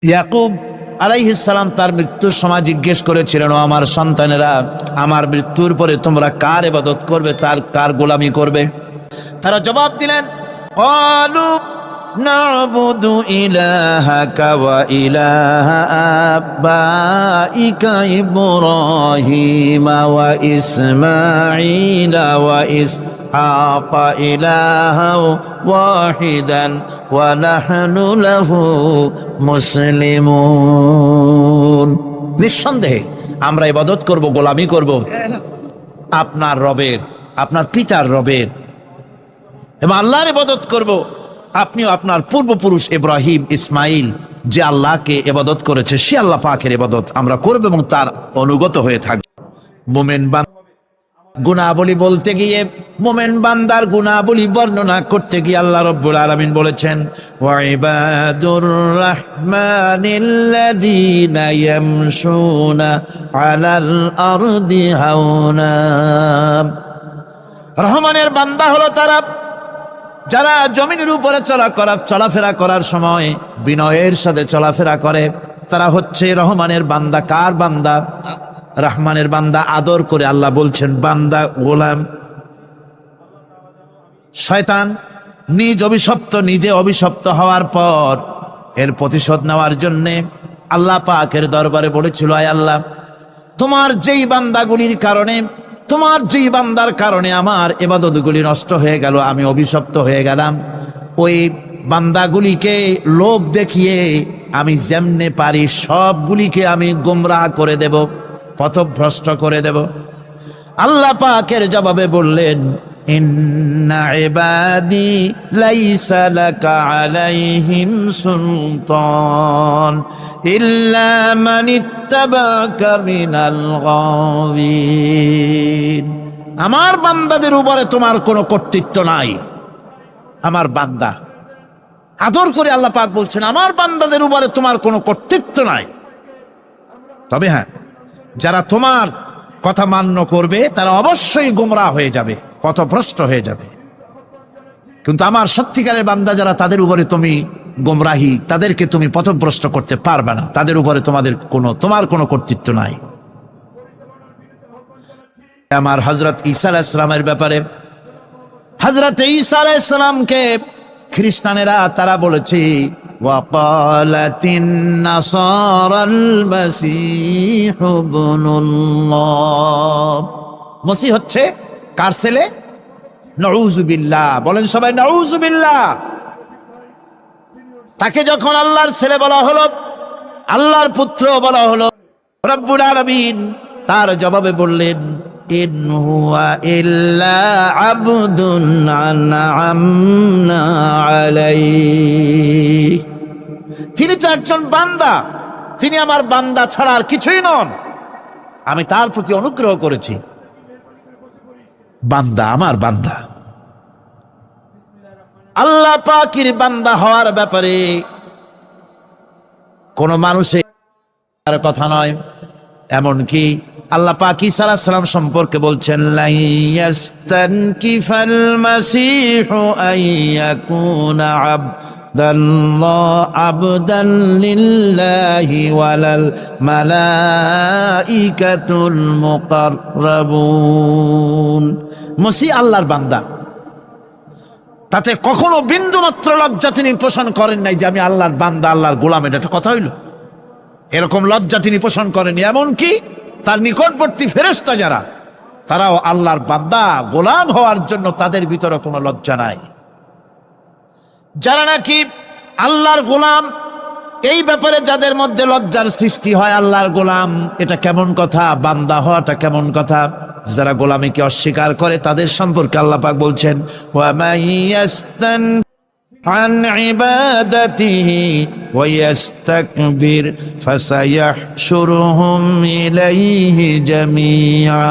ইয়াকুব আলাইহিস সালাম তার মৃত্যুর সময় জিজ্ঞেস করেছিলেন, ও আমার সন্তানেরা, আমার মৃত্যুর পরে তোমরা কার ইবাদত করবে, তার কার গোলামি করবে? তারা জবাব দিলেন, ক্বালু না'বুদু ইলাহাকা ওয়া ইলাহা আবাইকা ইব্রাহিম ওয়া ইসমাঈল ওয়া ইসহাক ইলাহাও ওয়াহিদান ওয়া নাহনু লাহু মুসলিমুন। নিঃসন্দেহে আমরা ইবাদত করব, গোলামি করব আপনার রবের, আপনার পিতার রবের, এবং আল্লাহর ইবাদত করব। আপনিও আপনার পূর্বপুরুষ ইব্রাহিম ইসমাইল যে আল্লাহকে ইবাদত করেছে সে আল্লাহ পাকের ইবাদত আমরা করব এবং তার অনুগত হয়ে থাকব। মুমিন গুনাহবলী বলতে গিয়ে, মুমিন বান্দার গুনাহবলী বর্ণনা করতে গিয়ে আল্লাহ রাব্বুল আলামিন বলেছেন, ওয়া ইবাদুর রাহমানিল্লাযীনা ইয়ামশুনা আলাল আরদি হাওনা। রহমানের বান্দা হলো তারা যারা জমিনের উপরে চলাফেরা করার সময় বিনয়ের সাথে চলাফেরা করে, তারা হচ্ছে রহমানের বান্দা। কার বান্দা? রহমানের বান্দা। আদর করে আল্লাহ বলছেন বান্দা, গোলাম। শয়তান নিজে অভিশপ্ত হওয়ার পর এর প্রতিশোধ নেওয়ার জন্যে আল্লাহ পাকের দরবারে বলেছিল, আয় আল্লাহ, তোমার যেই বান্দাগুলির কারণে, তোমার যেই বান্দার কারণে আমার ইবাদতগুলি নষ্ট হয়ে গেল, আমি অভিশপ্ত হয়ে গেলাম, ওই বান্দাগুলিকে লোভ দেখিয়ে আমি যেমনে পারি সবগুলিকে আমি গোমরাহ করে দেব, পথভ্রষ্ট করে দেব। আল্লাহ পাকের জবাবে বললেন, ইন্না ইবাদি লাইসা লাকা আলাইহিম সুলতান ইল্লা মান ইত্তাবাকা মিনাল গাওয়িন। আমার বান্দাদের উপরে তোমার কোনো কর্তৃত্ব নাই। আমার বান্দা, আদর করে আল্লাহ পাক বলছেন, আমার বান্দাদের উপরে তোমার কোনো কর্তৃত্ব নাই। তবে হ্যাঁ, যারা তোমার কথা মান্য করবে তারা অবশ্যই গোমরাহ হয়ে যাবে, পথভ্রষ্ট হয়ে যাবে। কিন্তু আমার সত্যিকারের বান্দা যারা, তাদের উপরে তুমি গোমরাহি, তাদেরকে তুমি পথভ্রষ্ট করতে পারবে না। তাদের উপরে তোমার কোনো কর্তৃত্ব নাই। আমার হযরত ঈসা আলাইহিস সালামের ব্যাপারে, হযরত ঈসা আলাইহিস সালামকে খ্রিস্টানেরা তারা বলেছে, ওয়াকালাতিন নাসারাল মাসীহু ইবনুল্লাহ। মসিহ হচ্ছে কার ছেলে? নাউযুবিল্লাহ। বলেন সবাই নাউযুবিল্লাহ। তাকে যখন আল্লাহর ছেলে বলা হলো, আল্লাহর পুত্র বলা হলো, রব্বুল আলামিন তার জবাবে বললেন, ইন হুয়া ইল্লা আবদুন আনআমনা আলাইহি। তিনি তো একজন বান্দা, তিনি আমার বান্দা ছাড়া আর কিছুই নন। আমি তার প্রতি অনুগ্রহ করেছি। বান্দা, আমার বান্দা। আল্লাহ পাকের বান্দা হওয়ার ব্যাপারে কোন মানুষের কথা নয়। এমনকি আল্লাহ পাক ঈসা আলাইহিস সালাম সম্পর্কে বলছেন, লা ইয়াস্তানকিফাল মাসীহু আইয়াকুনা আবদান লিল্লাহি ওয়ালাল মালাইকাতুল মুকাররাবুন। মসিহ আল্লাহর বান্দা, তাতে কখনো বিন্দু মাত্র লজ্জা তিনি পোষণ করেন নাই যে আমি আল্লাহর বান্দা, আল্লাহর গোলাম। এটা একটা কথা হইল? এরকম লজ্জা তিনি পোষণ করেনি। এমনকি তার নিকটবর্তী ফেরেশতা যারা, তারাও আল্লাহর বান্দা, গোলাম হওয়ার জন্য তাদের ভিতরে কোনো লজ্জা নাই। যারা নাকি আল্লাহর গোলাম, এই ব্যাপারে যাদের মধ্যে লজ্জার সৃষ্টি হয়, আল্লাহর গোলাম এটা কেমন কথা, বান্দা হওয়াটা কেমন কথা, যারা গোলামীকে অস্বীকার করে তাদের সম্পর্কে আল্লাহ পাক বলছেন, ওয়া মাইয়াস্তান আন ইবাদাতিহি ওয়া ইস্তাকবির ফাসায়াহশুরুহুম ইলাইহি জামিআ।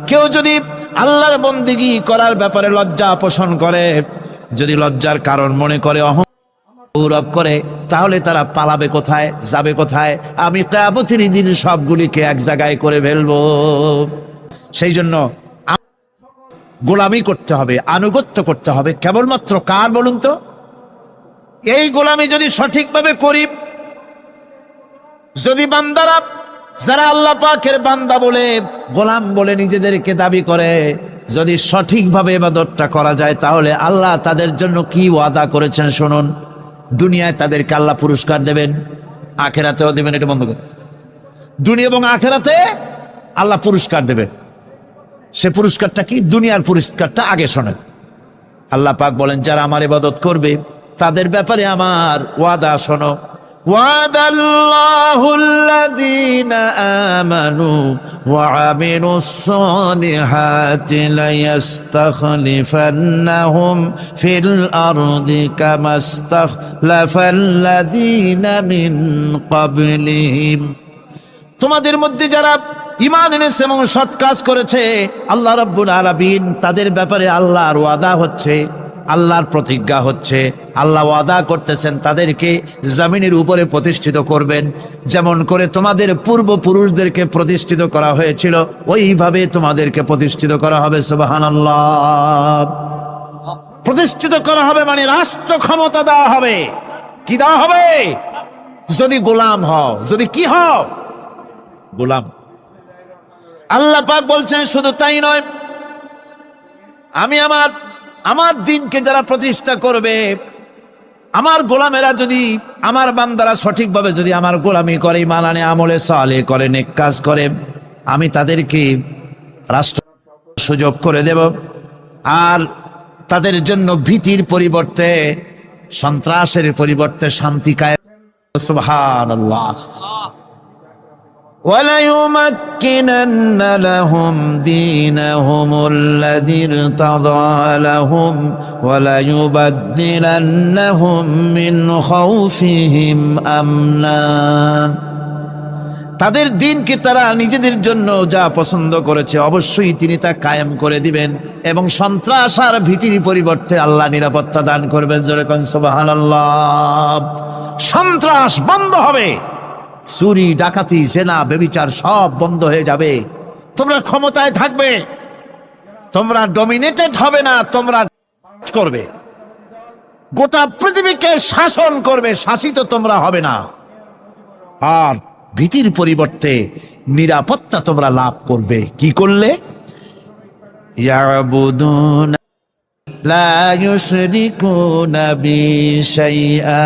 কেউ যদি আল্লাহর বন্দেগী করার ব্যাপারে লজ্জা পোষণ করে, যদি লজ্জার কারণ মনে করে, গৌরব করে, তাহলে তারা পালাবে কোথায়, যাবে কোথায়? আমি কিয়ামতের দিন সবগুলিকে এক জায়গায় করে ফেলবো। সেই জন্য গোলামি করতে হবে, আনুগত্য করতে হবে। কেবলমাত্র কার বলুন তো? এই গোলামি যদি সঠিকভাবে করি, যদি বান্দারা যারা আল্লাহ পাকের বান্দা বলে গোলাম বলে নিজেদেরকে দাবি করে, যদি সঠিকভাবে ইবাদতটা করা যায়, তাহলে আল্লাহ তাদের জন্য কি ওয়াদা করেছেন শুনুন। দুনিয়ায় তাদেরকে আল্লাহ পুরস্কার দেবেন, আখেরাতেও দেবেন। এটা বন্ধ করে, দুনিয়া এবং আখেরাতে আল্লাহ পুরস্কার দেবেন। সে পুরস্কারটা কি? দুনিয়ার পুরস্কারটা আগে শোনেন। আল্লাহ পাক বলেন, যারা আমার ইবাদত করবে তাদের ব্যাপারে আমার ওয়াদা শোনো। ওয়াদাল্লাহুল্লাযীনা আমানু ওয়া আমিলুস সালিহাতি লায়াস্তাখলিফান্নাহুম ফিল আরদি কামাস্তাখলাফাল্লাযীনা মিন ক্বাবলিহিম। তোমাদের মধ্যে যারা ঈমান এনেছে এবং সৎ কাজ করেছে, আল্লাহ রাব্বুল আলামিন তাদের ব্যাপারে আল্লাহর ওয়াদা হচ্ছে, আল্লাহর প্রতিজ্ঞা হচ্ছে, আল্লাহ ওয়াদা করতেছেন তাদেরকে জমিনের উপরে প্রতিষ্ঠিত করবেন। যেমন করে তোমাদের পূর্বপুরুষদেরকে প্রতিষ্ঠিত করা হয়েছিল, ওইভাবে তোমাদেরকে প্রতিষ্ঠিত করা হবে। সুবহানাল্লাহ। প্রতিষ্ঠিত করা হবে মানে রাষ্ট্র ক্ষমতা দেওয়া হবে। কি দেওয়া হবে? যদি গোলাম হও, যদি কি হও? গোলাম। আল্লাহ পাক বলছেন শুধু তাই নয়, আমি আমার দিনকে যারা প্রতিষ্ঠা করবে, আমার গোলামেরা যদি, আমার বান্দারা সঠিকভাবে যদি আমার গোলামি করে, ঈমান আনে, আমলে সালেহ করে, নেক কাজ করে, আমি তাদেরকে রাষ্ট্র সুযোগ করে দেব। আর তাদের জন্য ভীতির পরিবর্তে, সন্ত্রাসের পরিবর্তে শান্তি কায়েম। সুবহানাল্লাহ। وَلَيُمَكِّنَنَّ لَهُمْ دِينَهُمُ الَّذِي ارْتَضَىٰ لَهُمْ وَلَيُبَدِّلَنَّهُم مِّنْ خَوْفِهِمْ أَمْنًا। তাদের দিনকে তারা নিজেদের জন্য যা পছন্দ করেছে, অবশ্যই তিনি তা কায়েম করে দিবেন, এবং সন্ত্রাস আর ভীতির পরিবর্তে আল্লাহ নিরাপত্তা দান করবেন। জোরে কোন সুবহানাল্লাহ। সন্ত্রাস বন্ধ হবে, চুরি, ডাকাতি, জেনা, ব্যভিচার সব বন্ধ হয়ে যাবে। তোমরা ক্ষমতায় থাকবে, তোমরা ডমিনেটেড হবে না, তোমরা করবে, গোটা পৃথিবীকে শাসন করবে, শাসিত তোমরা হবে না। আর ভীতির পরিবর্তে নিরাপত্তা তোমরা লাভ করবে। কি করলে? ইয়াবুদুন লা ইউশরিকুনা বি শাইআ।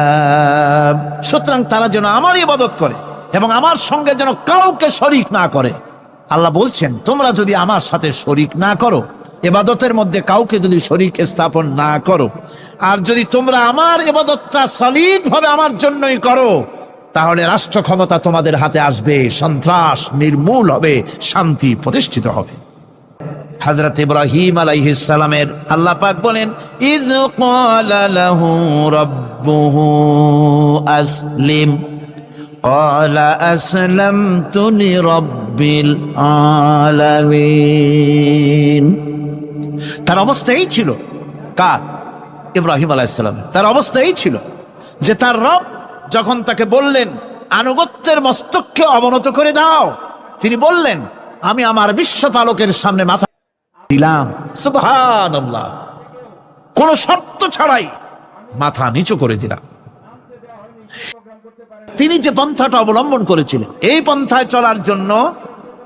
সুতরাং তারা যেন আমার ইবাদত করে এবং আমার সঙ্গে যেন কাউকে শরীক না করে। আল্লাহ বলছেন, তোমরা যদি আমার সাথে শরীক না করো, ইবাদতের মধ্যে কাউকে যদি শরীক স্থাপন না করো, আর যদি তোমরা আমার ইবাদতটা সলিড ভাবে আমার জন্যই করো, তাহলে রাষ্ট্র ক্ষমতা তোমাদের হাতে আসবে, সন্ত্রাস নির্মূল হবে, শান্তি প্রতিষ্ঠিত হবে। হযরত ইব্রাহিম আলাইহিস সালামের আল্লাহ পাক বলেন, ইয ক্বালা লাহু রাব্বুহু আসলিম ক্বালা আসলামতু লিরাব্বিল আলামিন। তার অবস্থা এই ছিল, কার? ইব্রাহিম আলাইহিস সালাম। তার অবস্থা এই ছিল যে তার রব যখন তাকে বললেন আনুগত্যের মস্তককে অবনত করে দাও, তিনি বললেন, আমি আমার বিশ্বপালকের সামনে মাথা দিলাম। সুবহানাল্লাহ। কোন শর্ত ছাড়াই মাথা নিচু করে দিলাম। তিনি যে পন্থাটা অবলম্বন করেছিলেন, এই পন্থায় চলার জন্য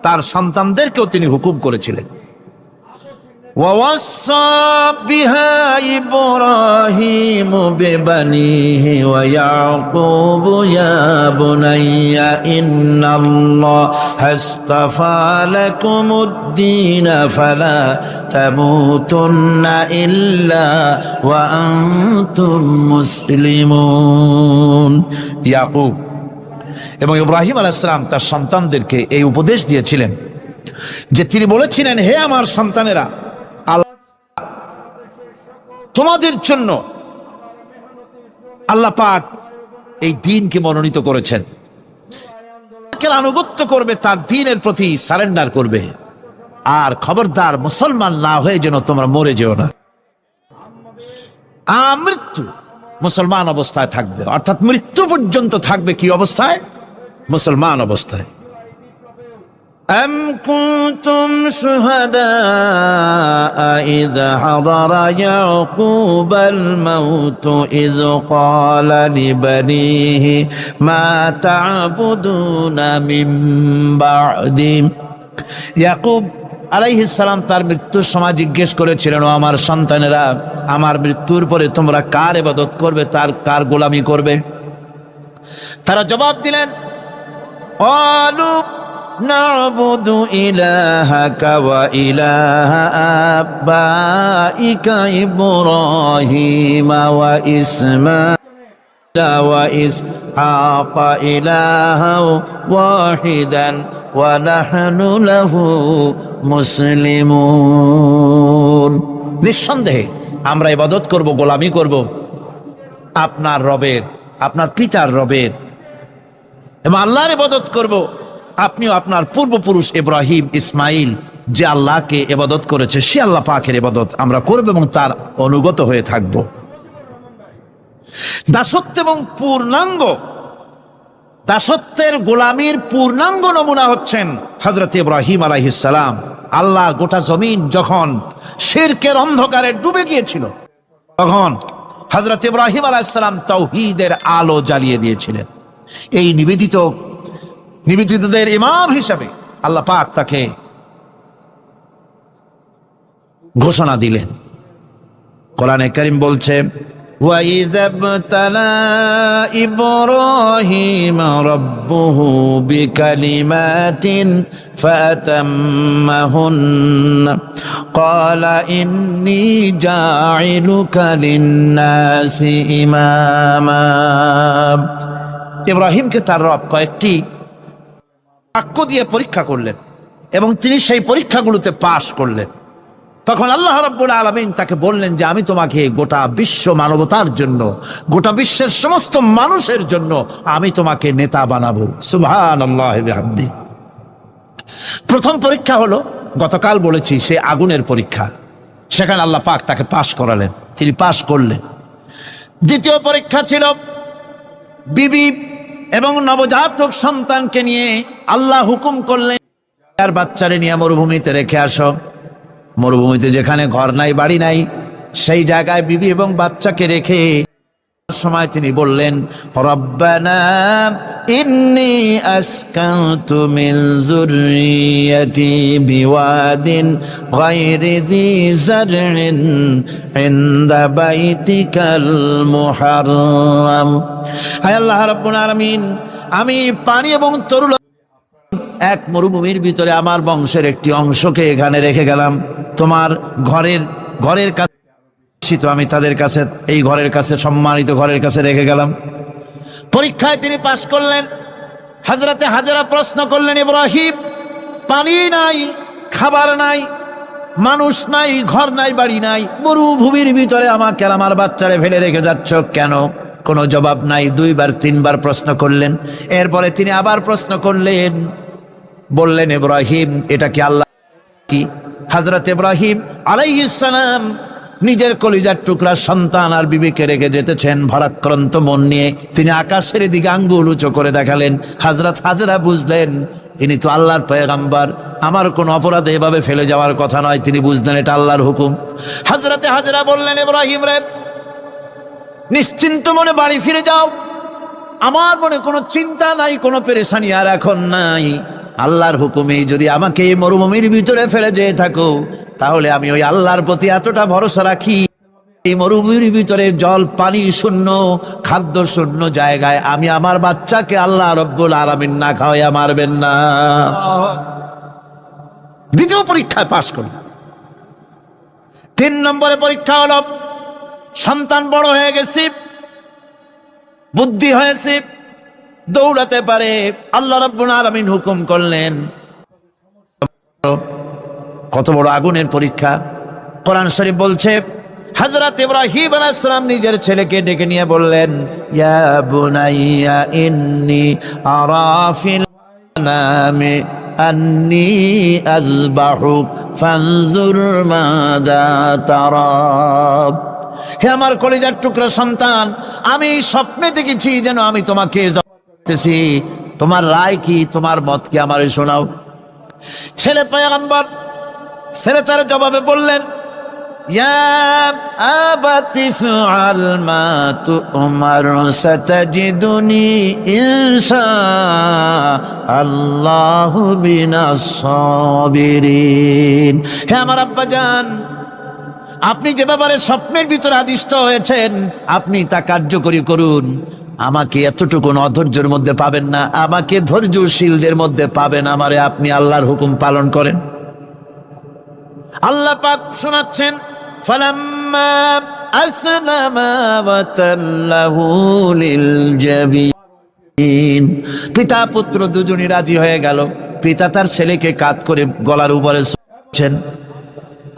তার সন্তানদেরকেও তিনি হুকুম করেছিলেন। وَوَصَّى بِهَا إِبْرَاهِيمُ بِبَنِيهِ وَيَعْقُوبُ يَا بُنَيَّ إِنَّ اللَّهَ اصْطَفَى لَكُمُ الدِّينَ فَلَا تَمُوتُنَّ إِلَّا وَأَنْتُمْ مُسْلِمُونَ। ইয়াকুব এবং ইব্রাহিম আলাইহিস সালাম তার সন্তানদেরকে এই উপদেশ দিয়েছিলেন যে তিনি বলেছিলেন, হে আমার সন্তানেরা, তোমাদের জন্য আল্লাহ পাক এই দ্বীনকে মনোনীত করেছেন। আনুগত্য করবে, তার দ্বীনের প্রতি সারেন্ডার করবে, আর খবরদার মুসলমান না হয়ে যেন তোমরা মরে যেও না। মৃত্যু মুসলমান অবস্থায় থাকবে, অর্থাৎ মৃত্যু পর্যন্ত থাকবে কি অবস্থায়? মুসলমান অবস্থায়। أم كنتم شهداء إذ حضر يعقوب الموت إذ قال لبنيه ما تعبدون من بعدي ইয়াকুব আলাইহিস সালাম তার মৃত্যুর সময় জিজ্ঞেস করেছিলেন, ও আমার সন্তানেরা, আমার মৃত্যুর পরে তোমরা কার ইবাদত করবে, তার কার গোলামি করবে? তারা জবাব দিলেন, ক্বালু না'বুদু ইলাহাকা ওয়া ইলাহা আবাইকা ইব্রাহিম ওয়া ইসমাঈল ওয়া ইসহাক ইলাহা ওয়াহিদান ওয়া নাহনু লাহু মুসলিমুন। নিঃসন্দেহে আমরা ইবাদত করব, গোলামি করব আপনার রবের, আপনার পিতার রবের, এবং আল্লাহর ইবাদত করব। আপনিও আপনার পূর্বপুরুষ ইব্রাহিম ইসমাইল যে আল্লাহকে ইবাদত করেছে সে আল্লাহ পাকের ইবাদত আমরা করব এবং তার অনুগত হয়ে থাকব। দাসত্ব এবং পূর্ণাঙ্গ দাসত্বের গোলামির পূর্ণাঙ্গ নমুনা হচ্ছেন হযরত ইব্রাহিম আলাইহিস সালাম। আল্লাহর গোটা জমিন যখন শিরকের অন্ধকারে ডুবে গিয়েছিল, তখন হযরত ইব্রাহিম আলাইহিস সালাম তাওহীদের আলো জ্বালিয়ে দিয়েছিলেন। এই নিবেদিতদের ইমাম হিসাবে আল্লাহ পাক তাকে ঘোষণা দিলেন। কোরআনে কারীম বলছে, وَإِذَا ابْتَلَى إِبْرَاهِيمَ رَبُّهُ بِكَلِمَاتٍ فَأَتَمَّهُنَّ قَالَ إِنِّي جَاعِلُكَ لِلنَّاسِ إِمَامًا। ইব্রাহিমকে তার রব কয়েকটি বাক্য দিয়ে পরীক্ষা করলেন এবং তিনি সেই পরীক্ষাগুলোতে পাশ করলেন। তখন আল্লাহ রাব্বুল আলামিন তাকে বললেন যে আমি তোমাকে গোটা বিশ্ব মানবতার জন্য, গোটা বিশ্বের সমস্ত মানুষের জন্য আমি তোমাকে নেতা বানাবো। সুবহানাল্লাহি বিহামদিহি। প্রথম পরীক্ষা হলো, গতকাল বলেছি, সে আগুনের পরীক্ষা। সেখানে আল্লাহ পাক তাকে পাশ করালেন, তিনি পাশ করলেন। দ্বিতীয় পরীক্ষা ছিল বিবি এবং নবজাতক সন্তানকে নিয়ে আল্লাহ হুকুম করলেন, আর বাচ্চারে নিয়ে মরুভূমিতে রেখে আসো। মরুভূমিতে যেখানে ঘর নাই, বাড়ি নাই, সেই জায়গায় বিবি এবং বাচ্চাকে রেখে সময় তিনি বললেন, রব্বানা ইন্নী আসকানতু মিন যুররিয়্যাতি বিওয়াদিন গায়রি যী যারইন ইনদা বাইতিকাল মুহাররাম। আয় আল্লাহ রাব্বুল আলামিন, আমি পানি এবং তরুলতা এক মরুভূমির ভিতরে আমার বংশের একটি অংশকে এখানে রেখে গেলাম, তোমার ঘরের কাছে আমি তাদের কাছে, এই ঘরের কাছে, সম্মানিত ঘরের কাছে রেখে গেলাম। পরীক্ষায় তিনি পাশ করলেন। হযরতে হাজেরা প্রশ্ন করলেন, ইব্রাহিম, পানি নাই, খাবার নাই, মানুষ নাই, ঘর নাই, বাড়ি নাই, মরুভূমির ভিতরে আমাকে আমার বাচ্চারে ফেলে রেখে যাচ্ছ কেন? কোনো জবাব নাই। দুইবার তিনবার প্রশ্ন করলেন। এরপরে তিনি আবার প্রশ্ন করলেন, বললেন, ইব্রাহিম, এটা কি আল্লাহ কি? হযরত ইব্রাহিম আলাইহিস সালাম নিজের কলিজার টুকরা সন্তান আর বিবিকে রেখে যেতেছেন ভারাক্রান্ত মন নিয়ে। তিনি আকাশের দিকে আঙ্গুল উঁচু করে দেখালেন। হযরত হাজেরা বুঝলেন ইনি তো আল্লাহর পয়গম্বর, আমার কোনো অপরাধে এভাবে ফেলে যাওয়ার কথা নয়। তিনি বুঝলেন এটা আল্লাহর হুকুম। হযরতে হাজেরা বললেন, ইব্রাহিম রে, নিশ্চিন্ত মনে বাড়ি ফিরে যাও, আমার মনে কোনো চিন্তা নাই, কোনো পেরেশানি আর এখন নাই। আল্লাহর হুকুমেই যদি আমাকে এই মরুভূমির ভিতরে ফেলে যেয়ে থাকো, তাহলে আমি ওই আল্লাহর প্রতি এতটা ভরসা রাখি, এই মরুভূমির ভিতরে জল পানি শূন্য, খাদ্য শূন্য জায়গায় আমি আমার বাচ্চাকে আল্লাহ রব্বুল আলামিন না খাওয়াইয়া মারবেন না। দ্বিতীয় পরীক্ষায় পাশ করল। 3 নম্বরে পরীক্ষা হলো, সন্তান বড় হয়ে গেছে, বুদ্ধি হয়েছে, দৌড়াতে পারে। আল্লাহ রাব্বুল আলামিন হুকুম করলেন, কত বড় আগুনের পরীক্ষা। কোরআন শরীফ বলছে, হযরত ইব্রাহিম আলাইহিস সালাম নিজের ছেলেকে ডেকে নিয়ে বললেন, ইয়া বুনাইয়া ইন্নী আরা ফিল মানামি আন্নী আযবাহুক ফানজুর মাযা তারা। হে আমার কলিজার টুকরা সন্তান, আমি স্বপ্নে দেখেছি যেন আমি তোমাকে জবাই করতেছি, তোমার রায় কি, তোমার মত কি আমারে শোনাও। ছেলে পয়গম্বর, ছেলে তার জবাবে বললেন, ইয়া আবাতি ফাআল মা তু'মার সাতাজিদুনি ইনশাআল্লাহু বিনাস সাবিরিন। হে আমার আব্বাজান, আপনি যে ব্যাপারে স্বপ্নের ভিতরে আদিষ্ট হয়েছেন আপনি তা কার্যকরী করুন। আমাকে এতটুকু অধৈর্যের মধ্যে পাবেন না, আমাকে ধৈর্যশীলদের মধ্যে পাবেন। আমারে আপনি আল্লাহর হুকুম পালন করেন। আল্লাহ পাক শোনাচ্ছেন, ফালাম্মা আসলামা ওয়া তাল্লাহু লিল জাবিন। পিতা পুত্র দুজনই রাজি হয়ে গেল। পিতা তার ছেলেকে কাঁধ করে গলার উপরে শুয়েছেন।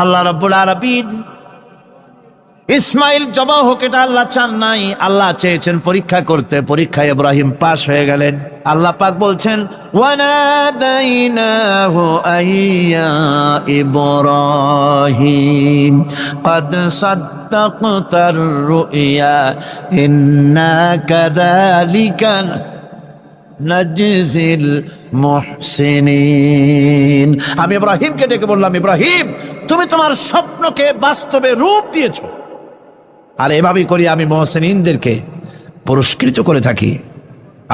আল্লাহ রাব্বুল আলামিন ইসমাইল জবাহ হোক এটা আল্লাহ চান নাই, আল্লাহ চেয়েছেন পরীক্ষা করতে। পরীক্ষায় ইব্রাহিম পাশ হয়ে গেলেন। আল্লাহ পাক বলছেন, ওয়ানাদাইনাহু আইয়া ইব্রাহিম ক্বাদ সাদ্দাকতার রুইয়া ইন্না কাযালিকা নাজজিল মুহসিনিন। আমি ইব্রাহিমকে ডেকে বললাম, ইব্রাহিম তুমি তোমার স্বপ্নকে বাস্তবে রূপ দিয়েছো, আর এভাবেই করি আমি মুহসিনিনদেরকে পুরস্কৃত করে থাকি।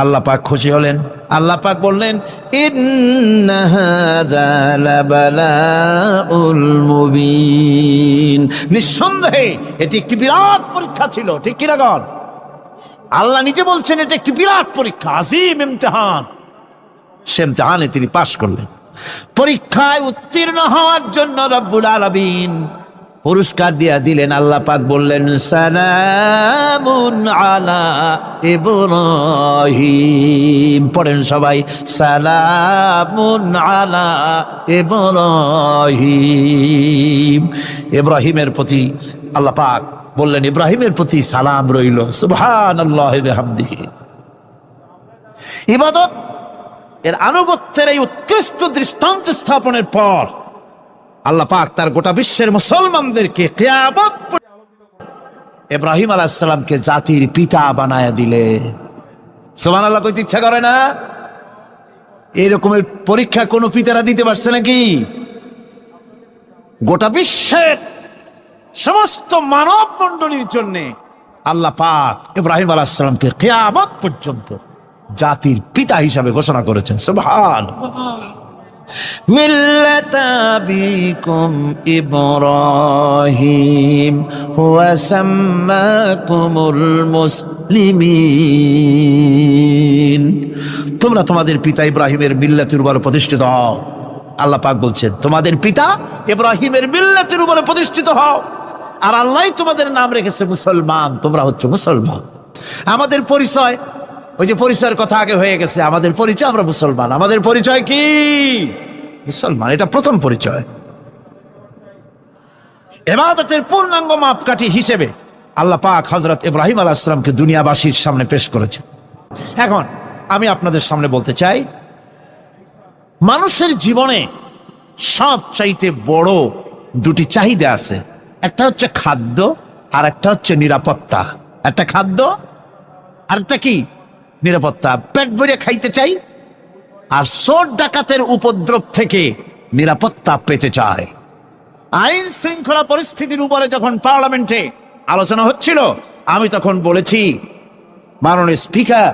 আল্লাহ পাক খুশি হলেন। আল্লাহ পাক বললেন, ইন্না হাযা লাবালাউল মুবিন। নিঃসন্দেহে এটি একটি বিরাট পরীক্ষা ছিল, ঠিক কি না গণ? আল্লাহ নিজে বলছেন এটা একটি বিরাট পরীক্ষা, আজিম ইমতিহান। সে ইমতিহানে তিনি পাশ করলেন। পরীক্ষায় উত্তীর্ণ হওয়ার জন্য রব্বুল আলামিন পুরস্কার দিয়া দিলেন। আল্লাহ পাক বললেন, সালামুন আলা ইব্রাহিম। পড়েন সবাই, সালামুন আলা ইব্রাহিম। ইব্রাহিমের প্রতি আল্লাহ পাক বললেন, ইব্রাহিমের প্রতি সালাম রইল। সুবহানাল্লাহি ওয়া বিহামদিহি। ইবাদত এর আনুগত্যের এই উৎকৃষ্ট দৃষ্টান্ত স্থাপনের পর আল্লাহ পাক তার গোটা বিশ্বের মুসলমানদেরকে কিয়ামত ইব্রাহিম আলাইহিস সালামকে জাতির পিতা বানায়া দিলে। সুবহানাল্লাহ কইতে ইচ্ছা করে না? এইরকমের পরীক্ষা কোন পিতারা দিতে পারছে নাকি? গোটা বিশ্বের সমস্ত মানব মণ্ডলীর জন্য আল্লাহ পাক ইব্রাহিম আলাইহিস সালামকে কিয়ামত পর্যন্ত জাতির পিতা হিসাবে ঘোষণা করেছেন। সুবহানাল্লাহ। মিল্লাতা আবিকুম ইব্রাহিম হুয়া সাম্মাকুমুল মুসলিমিন। তোমরা তোমাদের পিতা ইব্রাহিমের মিল্লাতের উপর প্রতিষ্ঠিত হও। আল্লাহ পাক বলছেন, তোমাদের পিতা ইব্রাহিমের মিল্লাতের উপর প্রতিষ্ঠিত হও, আর আল্লাহ তোমাদের নাম রেখেছে মুসলমান। তোমরা হচ্ছে মুসলমান। আমাদের পরিচয়, ওই যে পরিচয়ের কথা আগে হয়ে গেছে, আমাদের পরিচয় আমরা মুসলমান। আমাদের পরিচয় কি? মুসলমান। এটা প্রথম পরিচয়। ইবাদতের পূর্ণাঙ্গ মাপকাঠি হিসেবে আল্লাহ পাক হযরত ইব্রাহিম আলাইহিস সালামকে দুনিয়াবাসীর সামনে পেশ করেছেন। এখন আমি আপনাদের সামনে বলতে চাই, মানুষের জীবনে সবচাইতে বড় দুটি চাহিদা আছে। একটা হচ্ছে খাদ্য, আর একটা হচ্ছে নিরাপত্তা। একটা খাদ্য, আর একটা কি? নিরাপত্তা। পেট ভরে খাইতে চাই, আর চোর ডাকাতের উপদ্রব থেকে নিরাপত্তা পেতে চায়। আইন শৃঙ্খলা পরিস্থিতির উপরে যখন পার্লামেন্টে আলোচনা হচ্ছিল, আমি তখন বলেছি, মাননীয় স্পিকার,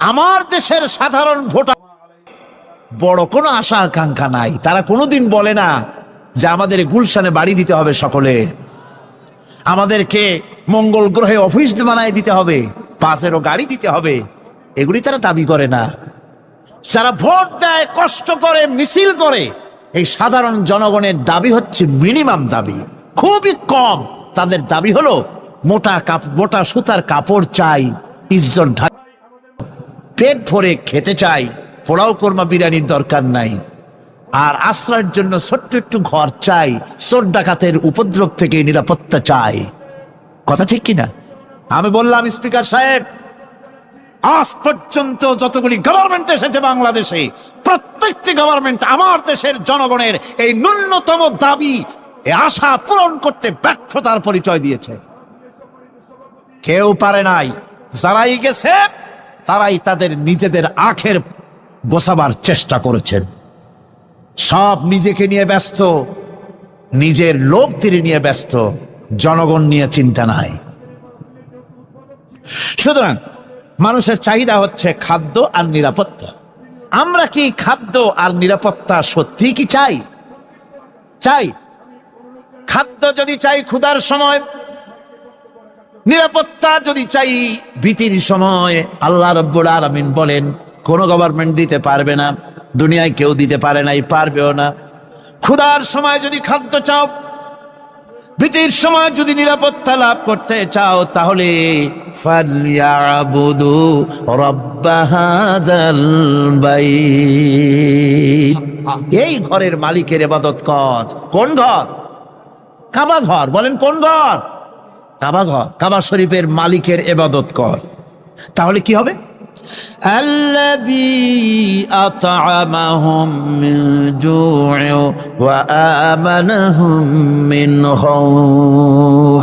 আমার দেশের সাধারণ ভোটার বড় কোনো আশা আকাঙ্ক্ষা নাই। তারা কোনোদিন বলে না যে আমাদের গুলশানে বাড়ি দিতে হবে সকলে, আমাদেরকে মঙ্গল গ্রহে অফিস বানায় দিতে হবে, পাঁচেরও গাড়ি দিতে হবে। এগুলি তারা দাবি করে না। যারা ভোট দেয়, কষ্ট করে, মিছিল করে, এই সাধারণ জনগণের দাবি হচ্ছে মিনিমাম দাবি, খুবই কম। তাদের দাবি হলো মোটা সুতার কাপড় চাই, ইজ্জত ঢাকা, পেট ভরে খেতে চাই, পোলাও কোরমা বিরিয়ানির দরকার নাই, আর আশ্রয়ের জন্য ছোট্ট একটু ঘর চাই, চোর ডাকাতের উপদ্রব থেকে নিরাপত্তা চাই। কথা ঠিক কিনা? আমি বললাম, স্পিকার সাহেব, আজ পর্যন্ত যতগুলি গভর্নমেন্ট এসেছে বাংলাদেশে, প্রত্যেকটি গভর্নমেন্ট আমার দেশের জনগণের এই ন্যূনতম দাবি, এই আশা পূরণ করতে ব্যর্থতার পরিচয় দিয়েছে। কেউ পারে নাই। যারাই গেছে তারাই তাদের নিজেদের আখের গোছাবার চেষ্টা করেছেন। সব নিজেকে নিয়ে ব্যস্ত, নিজের লোকদের নিয়ে ব্যস্ত, জনগণ নিয়ে চিন্তা নাই। সুতরাং মানুষের চাহিদা হচ্ছে খাদ্য আর নিরাপত্তা। আমরা কি খাদ্য আর নিরাপত্তা সত্যি কি চাই? চাই। খাদ্য যদি চাই ক্ষুধার সময়, নিরাপত্তা যদি চাই ভীতির সময়, আল্লাহ রাব্বুল আলামিন বলেন কোন গভর্নমেন্ট দিতে পারবে না, দুনিয়ায় কেউ দিতে পারে নাই, পারবেও না। ক্ষুধার সময় যদি খাদ্য চাও, ভীতির সময় যদি নিরাপত্তা লাভ করতে চাও, তাহলে ফালইয়াবুদু রাব্ব হাযাল বাইত, এই ঘরের মালিকের ইবাদত কর। কোন ঘর? কাবা ঘর। বলেন কোন ঘর? কাবা ঘর। কাবা শরীফের মালিকের ইবাদত কর। তাহলে কি হবে? আল্লাযী আত'আমাহুম মিন জু'ইন ওয়া আমানাহুম মিন খাউফ।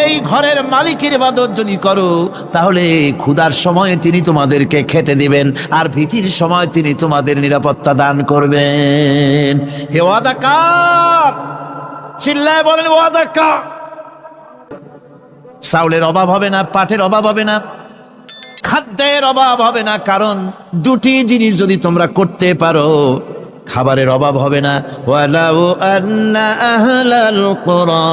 এই ঘরের মালিকের ইবাদত যদি করো, তাহলে ক্ষুধার সময়ে তিনি তোমাদেরকে খেতে দিবেন, আর ভীতির সময় তিনি তোমাদের নিরাপত্তা দান করবেন। হে ওয়াদা কার? চিল্লায় বলেন ওয়াদা কার? চাউলের অভাব হবে না, পাটের অভাব হবে না, খাদ্যের অভাব হবে না, কারণ দুটি জিনিস যদি তোমরা করতে পারো, খাবারের অভাব হবে না। ওয়ালাউ আন্না আহলাল কুরা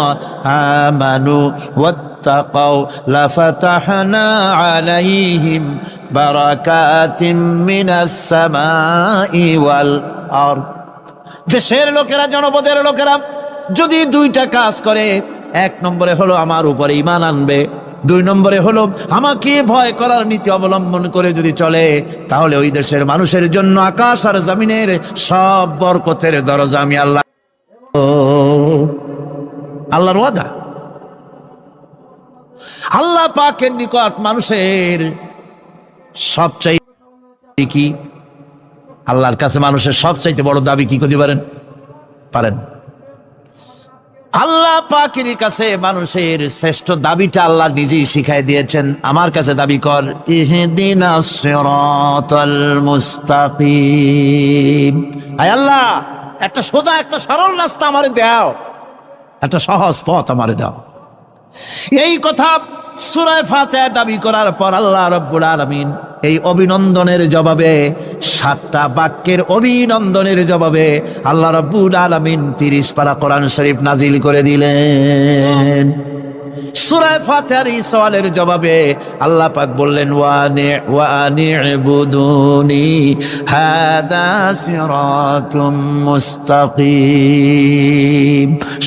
আমানু ওয়াত্তাকাউ লাফাতাহনা আলাইহিম বারাকাতিম মিনাস সামাই ওয়াল আরদ। দেশের লোকেরা, জনপদের লোকেরা যদি দুইটা কাজ করে, এক নম্বরে হলো আমার উপরে ঈমান আনবে, দুই নম্বরে হলো আমাকে ভয় করার নীতি অবলম্বন করে যদি চলে, তাহলে ওই দেশের মানুষের জন্য আকাশ আর জমিনের সব বরকতের দরজা আমি আল্লাহর ওয়াদা। আল্লাহ পাকের নিকট মানুষের সবচাইতে কি? আল্লাহর কাছে মানুষের সবচাইতে বড় দাবি কি করতে পারেন? আল্লাহ পাকের কাছে মানুষের শ্রেষ্ঠ দাবিটা আল্লাহ নিজেই শিখাই দিয়েছেন। আমার কাছে দাবি কর, ইহদিনাস সিরাতাল মুস্তাকিম। আয় আল্লাহ, একটা সোজা, একটা সরল রাস্তা আমারে দাও, একটা সহজ পথ আমারে দাও। এই কথা সূরা ফাতিহা দাবি করার পর আল্লাহ রাব্বুল আলামিন এই অভিনন্দনের জবাবে, 7টা বাক্যের অভিনন্দনের জবাবে আল্লাহ রাব্বুল আলামিন 30 পারা কোরআন শরীফ নাজিল করে দিলেন। সূরা ফাতিহার এই সওয়ালের জবাবে আল্লাহ পাক বললেন, ওয়া আনি'বুদুনি হাযা সিরাতুম মুস্তাকিম।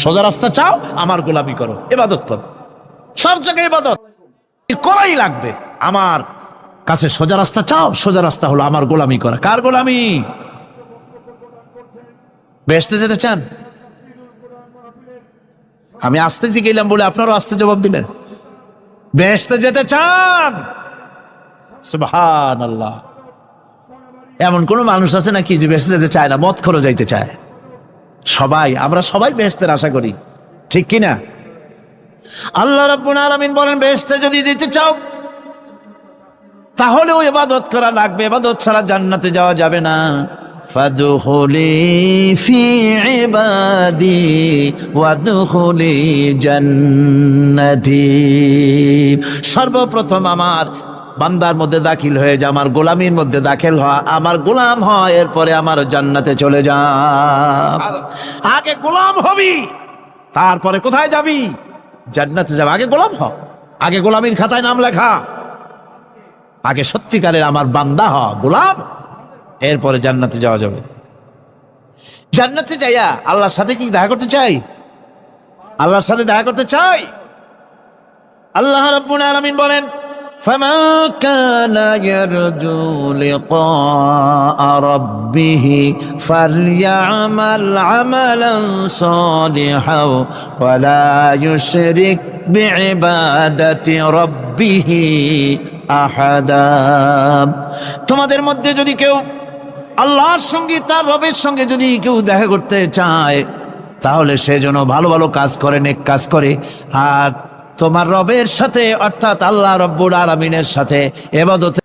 সোজা রাস্তা চাও, আমার গোলামি করো, ইবাদত করো। সব জায়গায় ইবাদত করাই লাগবে। আমার কাছে সোজা রাস্তা চাও, সোজা রাস্তা হলো আমার গোলামি করা। কার গোলামি? বেহেশতে যেতে চান? আমি আস্তে জিজ্ঞেলাম বলে আপনারও আস্তে জবাব দিলেন। বেহেশতে যেতে চান? সুবহানাল্লাহ। এমন কোন মানুষ আছে নাকি যে বেহেশতে যেতে চায় না? মদ খোরও যাইতে চায়। সবাই, আমরা সবাই বেহেশতের আশা করি, ঠিক কিনা? আল্লাহ রাব্বুল আলামিন বলেন, বেহেশতে যদি যেতে চাও তাহলেও ইবাদত করা লাগবে, ইবাদত ছাড়া জান্নাতে যাওয়া যাবে না। ফাদখুলি ফি ইবাদি ওয়াদখুলি জান্নাতি। সর্বপ্রথম আমার বান্দার মধ্যে দাখিল হয়ে যা, আমার গোলামির মধ্যে দাখিল হয়, আমার গোলাম হয়, এরপরে আমার জান্নাতে চলে যা। আগে গোলাম হবি, তারপরে কোথায় যাবি? জান্নাতে যাবে। আগে গোলাম হ, আগে গোলামির খাতায় নাম লেখা, আগে সত্যিকারের আমার বান্দা হ, গোলাম, এরপরে জান্নাতে যাওয়া যাবে। জান্নাতে যাইয়া আল্লাহর সাথে কি দেখা করতে চাই? আল্লাহর সাথে দেখা করতে চাই। আল্লাহ রাব্বুল আলামিন বলেন, ফামান কানা ইয়ারজু লিকা রাব্বিহি ফালইয়ামাল আমালান সালিহান ওয়া লা ইউশরিক বিইবাদাতি রাব্বিহি আহাদা। তোমাদের মধ্যে যদি কেউ আল্লাহর সঙ্গে, তার রবের সঙ্গে যদি কেউ দেখা করতে চায়, তাহলে সে যেন ভালো ভালো কাজ করে, নেক কাজ করে, আর তোমার রবের সাথে অর্থাৎ আল্লাহ রাব্বুল আলামিনের সাথে ইবাদতে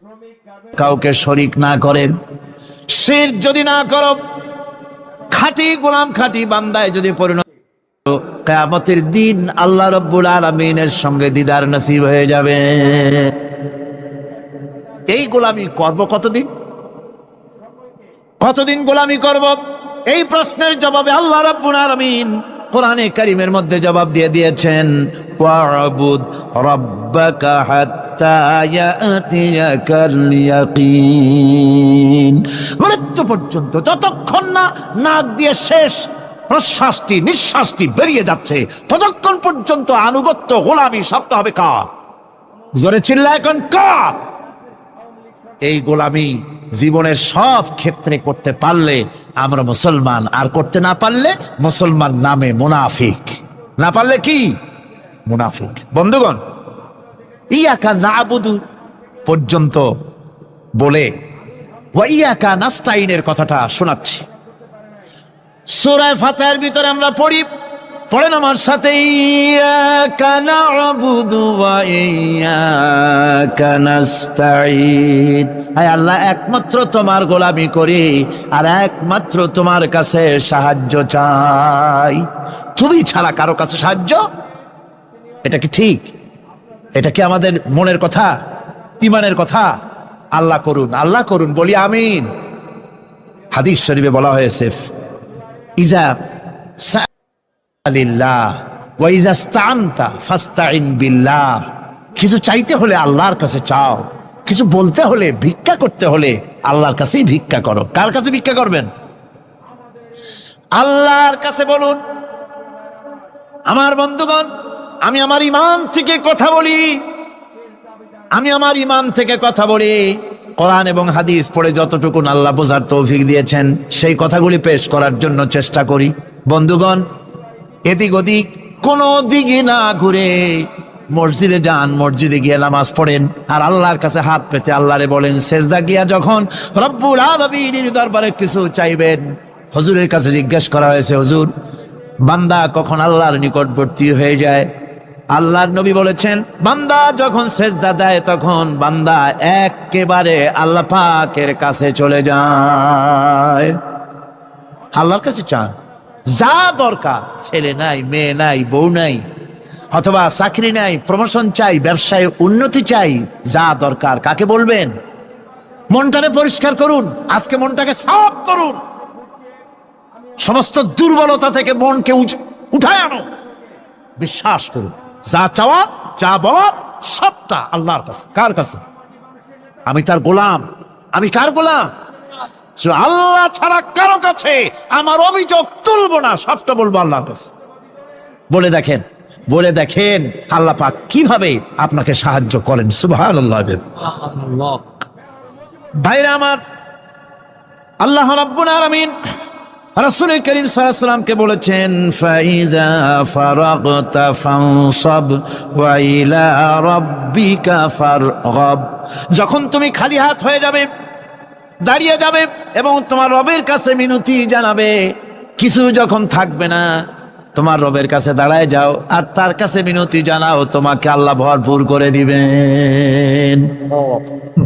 কাউকে শরীক না করেন। শিরক যদি না করো, খাঁটি গোলাম খাঁটি বান্দায় যদি পরিণত, কিয়ামতের দিন আল্লাহ রাব্বুল আলামিনের সঙ্গে দিদার নসিব হয়ে যাবে। এই গোলামি করব কতদিন? কতদিন গোলামি করব? এই প্রশ্নের জবাবে আল্লাহ রাব্বুল আলামিন কোরআনে কারীমের মধ্যে জবাব দিয়ে দিয়েছেন, ওয়া'বুদ রাব্বাকা হাত্তা ইয়াতিয়াকাল ইয়াকিন। মৃত্যু পর্যন্ত, যতক্ষণ না নাক দিয়ে শেষ প্রশ্বাসটি নিঃশ্বাসটি বেরিয়ে যাচ্ছে, ততক্ষণ পর্যন্ত আনুগত্য গোলামি শব্দ হবে কার? জোরে চিল্লা এখন কার? এই গোলামি জীবনের সব ক্ষেত্রে করতে পারলে আমরা মুসলমান, আর করতে না পারলে মুসলমান নামে মুনাফিক। না পারলে কি? মুনাফিক। বন্ধুগণ, ইয়াকা না'বুদু পর্যন্ত বলে ওয়া ইয়াকা নাস্তাইনের কথাটা শোনাচ্ছি। সূরা ফাতিহার ভিতরে আমরা পড়ি, পড়েন আমার সাথে, ইয়াকা না'বুদু ওয়া ইয়াকা নাস্তাইন। আয় আল্লাহ, একমাত্র তোমার গোলামি করি আর একমাত্র তোমার কাছে সাহায্য চাই। তুমি ছাড়া কারো কাছে সাহায্য? এটা কি ঠিক? এটা কি আমাদের মনের কথা, ইমানের কথা? আল্লাহ করুন, আল্লাহ করুন, বলি আমিন। হাদিস শরীফে বলা হয়েছে, ইজা সাআলিল্লাহ ওয়া ইজা ইসতাআনতা ফাসতাইন বিল্লাহ। কিছু চাইতে হলে আল্লাহর কাছে চাও, কিছু বলতে হলে, ভিক্ষা করতে হলে আল্লাহর কাছেই ভিক্ষা করো। কার কাছে ভিক্ষা করবেন? আল্লাহর কাছে বলুন। আমার বন্ধুগণ, আমি আমার ঈমান থেকে কথা বলি, আমি আমার ঈমান থেকে কথা বলি। কোরআন এবং হাদিস পড়ে যতটুকু আল্লাহ বোঝার তৌফিক দিয়েছেন সেই কথাগুলি পেশ করার জন্য চেষ্টা করি। বন্ধুগণ, এদিক ওদিক কোনো দিকে না ঘুরে মসজিদে যান, মসজিদে গিয়ে নামাজ পড়েন, আর আল্লাহর কাছে হাত পেতে আল্লাহরে বলেন। সেজদা গিয়া যখন রব্বুল আলামিনের দরবারে কিছু চাইবেন, হুজুরের কাছে জিজ্ঞেস করা হয়েছে, হুজুর, বান্দা কখন আল্লাহর নিকটবর্তী হয়ে যায়? আল্লাহর নবী বলেছেন, বান্দা যখন সেজদা দেয় তখন বান্দা একেবারে আল্লাহ পাকের কাছে চলে যায়। আল্লাহর কাছে চান, যা দরকার, ছেলে নাই, মেয়ে নাই, বউ নাই, অথবা চাকরি নাই, প্রমোশন চাই, ব্যবসায় উন্নতি চাই, যা দরকার কাকে বলবেন? মনটাকে পরিষ্কার করুন, আজকে মনটাকে সাফ করুন, সমস্ত দুর্বলতা থেকে মনকে উঠায় আনো, বিশ্বাস করুন, যা চাওয়ার, যা বলার সবটা আল্লাহর কাছে। কার কাছে? আমি তার গোলাম। আমি কার গোলাম? আল্লাহ ছাড়া কারো কাছে আমার অভিযোগ তুলবো না, সবটা বলবো আল্লাহর কাছে। বলে দেখেন, বলে দেখেন আল্লাহ পাক কিভাবে আপনাকে সাহায্য করেন। সুবহানাল্লাহ। ভাইরা আমার, আল্লাহ রাব্বুল আলামিন রাসূল করিম সাল্লাল্লাহু আলাইহি ওয়াসাল্লামকে বলেছেন, ফাইদা ফারাগতা ফানসাব ওয়া ইলা রাব্বিকা ফারগাব। যখন তুমি খালি হাত হয়ে যাবে, দাঁড়িয়ে যাবে এবং তোমার রবের কাছে মিনতি জানাবে, কিছু যখন থাকবে না, তোমার রবের কাছে দাঁড়ায় যাও আর তার কাছে মিনতি জানাও, তোমাকে আল্লাহ ভরপুর করে দিবেন।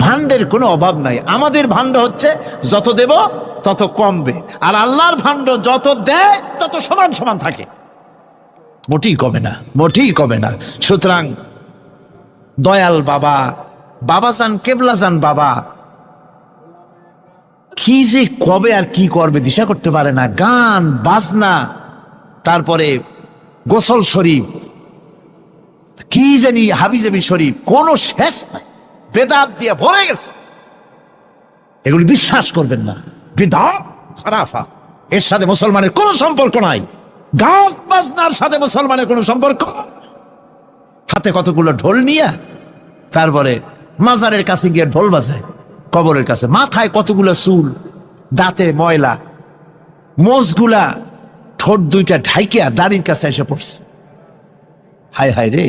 ভান্ডের কোনো অভাব নাই। আমাদের ভান্ড হচ্ছে যত দেব তত কমবে, আর আল্লাহর ভান্ড যত দেয় তত সমান সমান থাকে, মোটেই কমে না, মোটেই কমে না। সুতরাং দয়াল বাবা, বাবাজান, কেবলাজান বাবা কি যে কবে আর কি করবে দিশা করতে পারে না। গান বাজনা, তারপরে গোসল শরীফ, কি জানি হাবিজাবি শরীফ, কোনো শেষ নাই, বেদাত দিয়ে ভরে গেছে। এগুলি বিশ্বাস করবেন না, বিদআত খারাফা, এর সাথে মুসলমানের কোনো সম্পর্ক নাই। গান বাজনার সাথে মুসলমানের কোনো সম্পর্ক। হাতে কতগুলো ঢোল নিয়ে তারপরে মাজারের কাছে গিয়ে ঢোল বাজায়, কবরের কাছে, মাথায় কতগুলো চুল, দাঁতে ময়লা, মোষগুলা ঠোঁট দুইটা ঢাইকিয়া দাড়ির কাছে এসে পড়ছে। হায় হায় রে,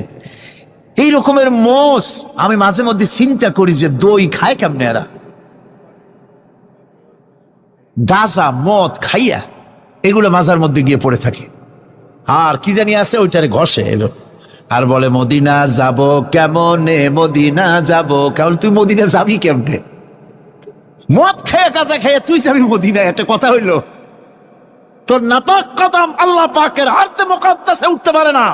এই রকমের মোষ আমি মাঝে মধ্যে চিন্তা করি যে দই খায় কেমনে এরা, গাঁজা মদ খাইয়া এগুলো মাজার মধ্যে গিয়ে পড়ে থাকে। আর কি জানি আছে ওইটারে ঘষে এলো আর বলে মদিনা যাব কেমনে, মদিনা যাব কেমন। তুই মদিনা যাবি কেমনে? মদ খেয়ে গাঁজা খেয়ে তুই যাবি মদিনা? একটা কথা হইল? তোর নাপাক কদম আল্লাহ পাকের আরতে মুকাদ্দাসে উঠতে পারে না।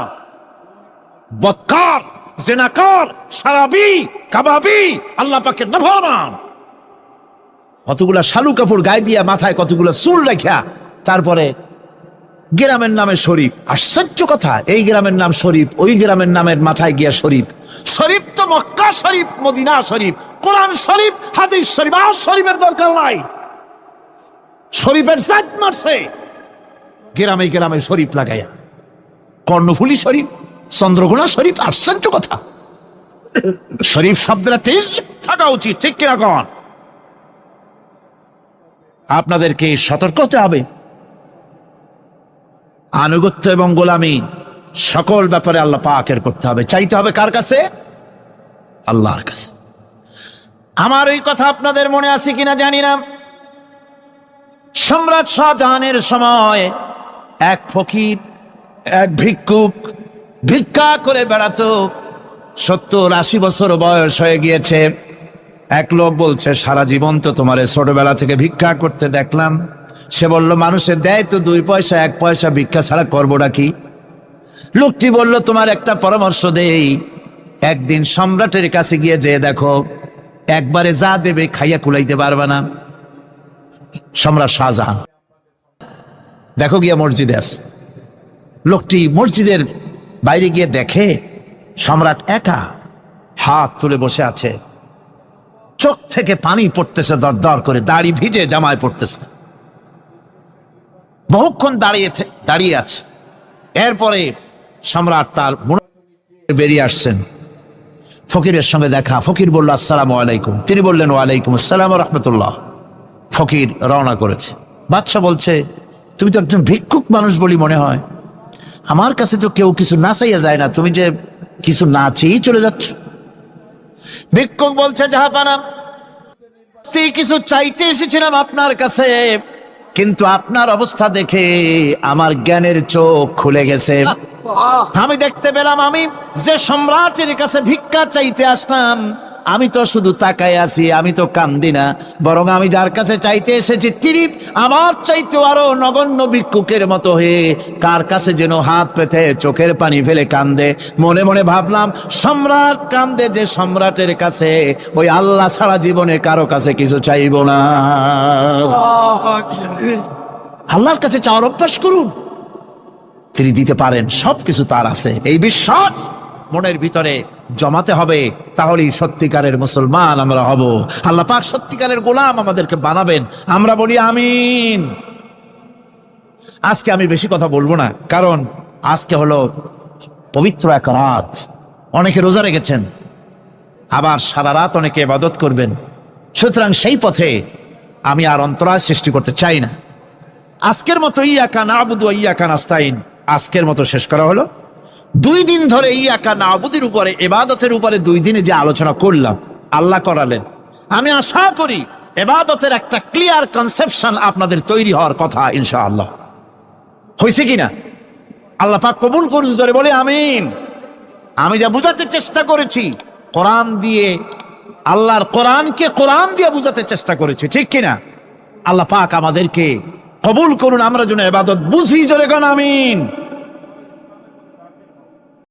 বদকার, জিনাকার, শারাবি, কাবাবি, আল্লাহ পাকের নাফরমান। কতগুলা শালু কাপড় গায়ে দিয়া, মাথায় কতগুলা চুল রাখিয়া, তারপরে গ্রামের নামে শরীফ। আশ্চর্য কথা, এই গ্রামের নাম শরীফ, ওই গ্রামের নামের মাথায় গিয়া শরীফ। শরীফ তো মক্কা শরীফ, মদিনা শরীফ, কোরআন শরীফ, হাদিস শরীফ। আর শরীফের দরকার নাই। শরীফের জাত মারছে গ্রামে গ্রামে শরীফ লাগাইয়া। কর্ণফুলী শরীফ, চন্দ্রকোনা শরীফ। আশ্চর্য কথা। শরীফ শব্দটা তেজ থাকা উচিত, ঠিক কিনা কন? আপনাদেরকে সতর্ক হতে হবে। আনুগত্য এবং গোলামি সকল ব্যাপারে আল্লাহ পাকের করতে হবে। চাইতে হবে কার কাছে? আল্লাহর কাছে। আমার এই কথা আপনাদের মনে আছে কিনা জানি না। সম্রাট শাহজাহানের সময় এক ফকির, এক ভিক্ষুক ভিক্ষা করে বেড়াতো। 70-80 বছর বয়স হয়ে গিয়েছে। এক লোক বলছে, সারা জীবন তো তোমারে ছোটবেলা থেকে ভিক্ষা করতে দেখলাম। সে বলল, মানুষে দেয় তো 2 পয়সা, 1 পয়সা, ভিক্ষা ছাড়া করবোটা কি? লোকটি বলল, তোমার একটা পরামর্শ দেই। একদিন সম্রাটের কাছে গিয়ে যে দেখো, একবারে যা দেবে খাইয়া কুলাইতে পারবে না। সম্রাট শাহজাহান দেখো গিয়া মসজিদে আছে। লোকটি মসজিদের বাইরে গিয়ে দেখে সম্রাট একা হাত তুলে বসে আছে। চোখ থেকে পানি পড়তেছে দর দর করে, দাড়ি ভিজে জামায় পড়তেছে। বহুক্ষণ দাঁড়িয়ে আছে। এরপরে সম্রাট তার বেরিয়ে আসছেন। ফকিরের সঙ্গে দেখা। ফকির বলল, আসসালামু আলাইকুম। তিনি বললেন, ওয়ালাইকুম আসসালাম ওয়া রাহমাতুল্লাহ। ফকির রওনা করেছে। বাদশা বলছে, তুমি তো একজন ভিক্ষুক মানুষ বলি মনে হয়। আমার কাছে তো কেউ কিছু না চাইয়া যায় না, তুমি যে কিছু না চেয়েই চলে যাচ্ছ। ভিক্ষুক বলছে, জাহাপানা, কিছু চাইতে এসেছিলাম আপনার কাছে, কিন্তু আপনার অবস্থা দেখে আমার জ্ঞানের চোখ খুলে গেছে। আমি দেখতে পেলাম, আমি যে সম্রাটের কাছে ভিক্ষা চাইতে আসলাম, আমি তো শুধু তাকায় আছি, আমি তো কান্দি না। বরং আমি যার কাছে চাইতে এসেছি, তিনি আমার চাইতে আরো নগণ্য ভিক্ষুকের মতো হয়ে কার কাছে যেন হাত পেতে চোখের পানি ফেলে কান্দে। মনে মনে ভাবলাম, সম্রাট কান্দে যে সম্রাটের কাছে, ওই আল্লাহ সারা জীবনে কারো কাছে কিছু চাইব না। আল্লাহর কাছে চাওয়ার অভ্যাস করুন, তিনি দিতে পারেন। সবকিছু তার আছে, এই বিশ্বাস মনের ভিতরে জমাতে হবে। তাহলেই সত্যিকারের মুসলমান আমরা হব। আল্লাহ পাক সত্যিকারের গোলাম আমাদেরকে বানাবেন। আমরা বলি আমিন। আজকে আমি বেশি কথা বলবো না, কারণ আজকে হলো পবিত্র এক রাত। অনেকে রোজা রেখেছেন, আবার সারা রাত অনেকে ইবাদত করবেন। সুতরাং সেই পথে আমি আর অন্তরায় সৃষ্টি করতে চাই না। আজকের মতো ইয়াকা নাবুদু ওয়া ইয়াকা নাস্তাইন আজকের মতো শেষ করা হলো। 2 দিন ধরে ইয়াকা নাবুদের উপরে, ইবাদতের উপরে 2 দিনে যে আলোচনা করলাম, আল্লাহ করালেন। আমি আশা করি ইবাদতের একটা ক্লিয়ার কনসেপশন আপনাদের তৈরি হওয়ার কথা ইনশাআল্লাহ। হয়েছে কিনা? আল্লাহ পাক কবুল করুন, জোরে বলে আমিন। আমি যা বুঝাতে চেষ্টা করেছি কোরআন দিয়ে, আল্লাহর কোরআনকে কোরআন দিয়ে বুঝাতে চেষ্টা করেছি, ঠিক কিনা? আল্লাহ পাক আমাদেরকে কবুল করুন, আমরা যেন ইবাদত বুঝি, জোরে কোন আমিন।